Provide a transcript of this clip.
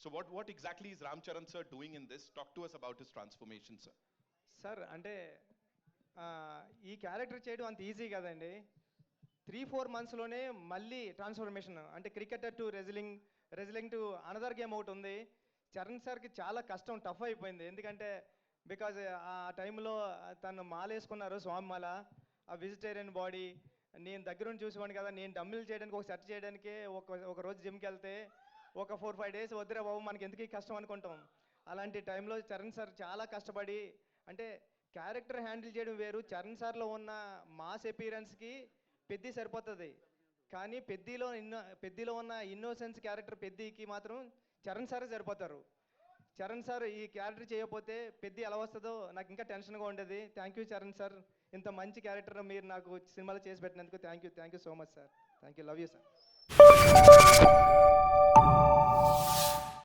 So what exactly is Ram Charan sir doing in this? Talk to us about his transformation, sir. Sir అంటే ఈ character చేయడం అంత easy కదండి. 3-4 monthsలోనే మళ్ళీ transformation, అంటే cricketer to wrestling to another game ఒకటి ఉంది. చరణ్ సార్కి చాలా కష్టం, టఫ్ అయిపోయింది. ఎందుకంటే బికాజ్ ఆ టైంలో తను మాల వేసుకున్నారు, స్వామి మాల, ఆ వెజిటేరియన్ బాడీ. నేను దగ్గరుండి చూసేవాడిని కదా, నేను డమ్మిల్ చేయడానికి ఒక సెట్ చేయడానికే ఒక రోజు జిమ్కి వెళ్తే ఒక 4-5 days వద్దురా బాబు మనకి ఎందుకు ఈ కష్టం అనుకుంటాం. అలాంటి టైంలో చరణ్ సార్ చాలా కష్టపడి, అంటే క్యారెక్టర్ హ్యాండిల్ చేయడం వేరు. చరణ్ సార్లో ఉన్న మాస్ అపీరెన్స్కి పెద్ది సరిపోతుంది, కానీ పెద్దిలో ఉన్న ఇన్నోసెన్స్ క్యారెక్టర్ పెద్దికి మాత్రం చరణ్ సారే సరిపోతారు. చరణ్ సార్ ఈ క్యారెక్టర్ చేయకపోతే పెద్ది ఎలా వస్తుందో నాకు ఇంకా టెన్షన్గా ఉండేది. థ్యాంక్ యూ చరణ్ సార్, ఇంత మంచి క్యారెక్టర్ మీరు నాకు సినిమాలో చేసి పెట్టినందుకు thank you so much sir. Thank you, love you sir.